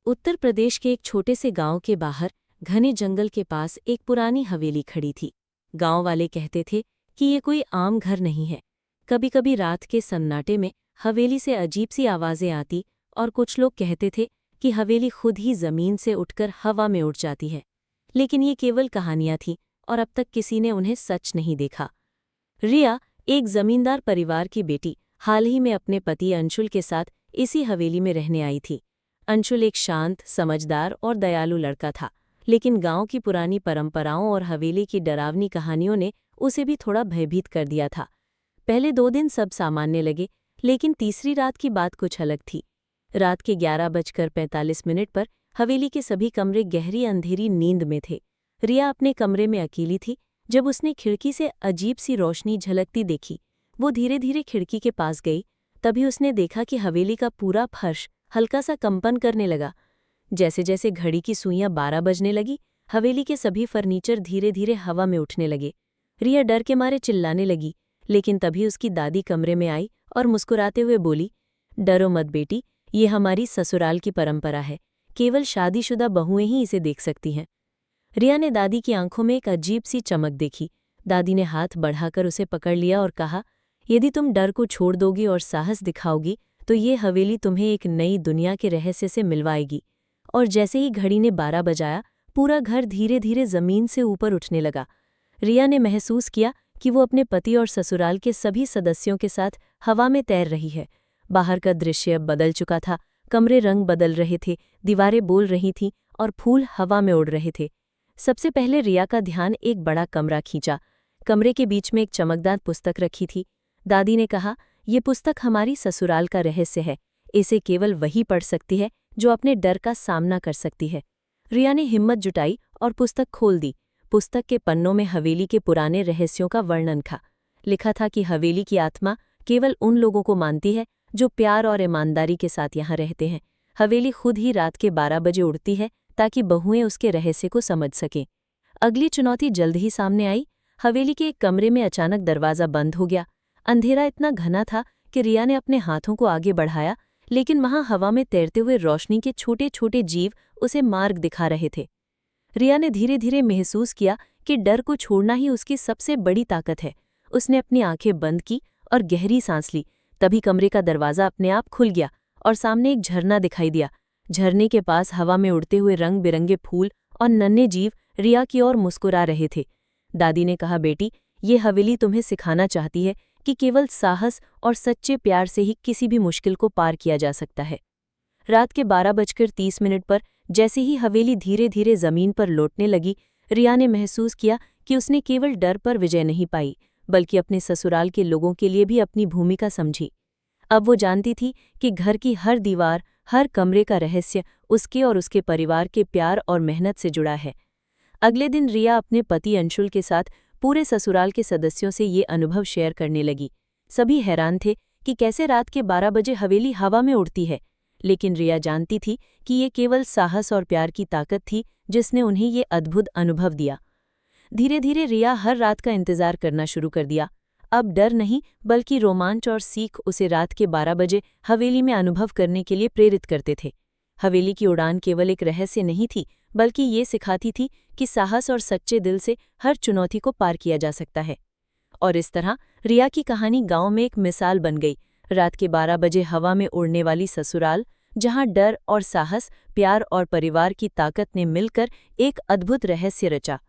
उत्तर प्रदेश के एक छोटे से गांव के बाहर घने जंगल के पास एक पुरानी हवेली खड़ी थी। गांव वाले कहते थे कि ये कोई आम घर नहीं है। कभी कभी रात के सन्नाटे में हवेली से अजीब सी आवाजें आती और कुछ लोग कहते थे कि हवेली खुद ही जमीन से उठकर हवा में उड़ जाती है। लेकिन ये केवल कहानियां थीं और अब तक किसी ने उन्हें सच नहीं देखा। रिया, एक जमींदार परिवार की बेटी, हाल ही में अपने पति अंशुल के साथ इसी हवेली में रहने आई थी। अंशुल एक शांत, समझदार और दयालु लड़का था, लेकिन गांव की पुरानी परंपराओं और हवेली की डरावनी कहानियों ने उसे भी थोड़ा भयभीत कर दिया था। पहले 2 दिन सब सामान्य लगे, लेकिन तीसरी रात की बात कुछ अलग थी। रात के 11:45 पर हवेली के सभी कमरे गहरी अंधेरी नींद में थे। रिया अपने कमरे में अकेली थी जब उसने खिड़की से अजीब सी रोशनी झलकती देखी। वो धीरे धीरे खिड़की के पास गई। तभी उसने देखा कि हवेली का पूरा फर्श हल्का सा कंपन करने लगा। जैसे जैसे घड़ी की सुइयां 12 बजने लगी, हवेली के सभी फर्नीचर धीरे धीरे हवा में उठने लगे। रिया डर के मारे चिल्लाने लगी, लेकिन तभी उसकी दादी कमरे में आई और मुस्कुराते हुए बोली, डरो मत बेटी, ये हमारी ससुराल की परंपरा है। केवल शादीशुदा बहुएं ही इसे देख सकती हैं। रिया ने दादी की आंखों में एक अजीब सी चमक देखी। दादी ने हाथ बढ़ाकर उसे पकड़ लिया और कहा, यदि तुम डर को छोड़ दोगी और साहस दिखाओगी तो ये हवेली तुम्हें एक नई दुनिया के रहस्य से मिलवाएगी। और जैसे ही घड़ी ने 12 बजाया, पूरा घर धीरे धीरे जमीन से ऊपर उठने लगा। रिया ने महसूस किया कि वो अपने पति और ससुराल के सभी सदस्यों के साथ हवा में तैर रही है। बाहर का दृश्य अब बदल चुका था। कमरे रंग बदल रहे थे, दीवारें बोल रही थीं और फूल हवा में उड़ रहे थे। सबसे पहले रिया का ध्यान एक बड़ा कमरा खींचा। कमरे के बीच में एक चमकदार पुस्तक रखी थी। दादी ने कहा, ये पुस्तक हमारी ससुराल का रहस्य है। इसे केवल वही पढ़ सकती है जो अपने डर का सामना कर सकती है। रिया ने हिम्मत जुटाई और पुस्तक खोल दी। पुस्तक के पन्नों में हवेली के पुराने रहस्यों का वर्णन था। लिखा था कि हवेली की आत्मा केवल उन लोगों को मानती है जो प्यार और ईमानदारी के साथ यहाँ रहते हैं। हवेली खुद ही रात के 12 बजे उड़ती है ताकि बहुएं उसके रहस्य को समझ सकें। अगली चुनौती जल्द ही सामने आई। हवेली के एक कमरे में अचानक दरवाज़ा बंद हो गया। अंधेरा इतना घना था कि रिया ने अपने हाथों को आगे बढ़ाया, लेकिन वहां हवा में तैरते हुए रोशनी के छोटे छोटे जीव उसे मार्ग दिखा रहे थे। रिया ने धीरे धीरे महसूस किया कि डर को छोड़ना ही उसकी सबसे बड़ी ताकत है। उसने अपनी आंखें बंद की और गहरी सांस ली। तभी कमरे का दरवाज़ा अपने आप खुल गया और सामने एक झरना दिखाई दिया। झरने के पास हवा में उड़ते हुए रंग बिरंगे फूल और नन्हे जीव रिया की ओर मुस्कुरा रहे थे। दादी ने कहा, बेटी, ये हवेली तुम्हें सिखाना चाहती है कि केवल साहस और सच्चे प्यार से ही किसी भी मुश्किल को पार किया जा सकता है। रात के 12:30 पर जैसे ही हवेली धीरे धीरे जमीन पर लौटने लगी, रिया ने महसूस किया कि उसने केवल डर पर विजय नहीं पाई, बल्कि अपने ससुराल के लोगों के लिए भी अपनी भूमिका समझी। अब वो जानती थी कि घर की हर दीवार, हर कमरे का रहस्य उसके और उसके परिवार के प्यार और मेहनत से जुड़ा है। अगले दिन रिया अपने पति अंशुल के साथ पूरे ससुराल के सदस्यों से ये अनुभव शेयर करने लगी। सभी हैरान थे कि कैसे रात के 12 बजे हवेली हवा में उड़ती है, लेकिन रिया जानती थी कि ये केवल साहस और प्यार की ताकत थी जिसने उन्हें ये अद्भुत अनुभव दिया। धीरे धीरे रिया हर रात का इंतजार करना शुरू कर दिया। अब डर नहीं, बल्कि रोमांच और सीख उसे रात के 12 बजे हवेली में अनुभव करने के लिए प्रेरित करते थे। हवेली की उड़ान केवल एक रहस्य नहीं थी, बल्कि ये सिखाती थी कि साहस और सच्चे दिल से हर चुनौती को पार किया जा सकता है। और इस तरह रिया की कहानी गांव में एक मिसाल बन गई। रात के 12 बजे हवा में उड़ने वाली ससुराल, जहां डर और साहस, प्यार और परिवार की ताकत ने मिलकर एक अद्भुत रहस्य रचा।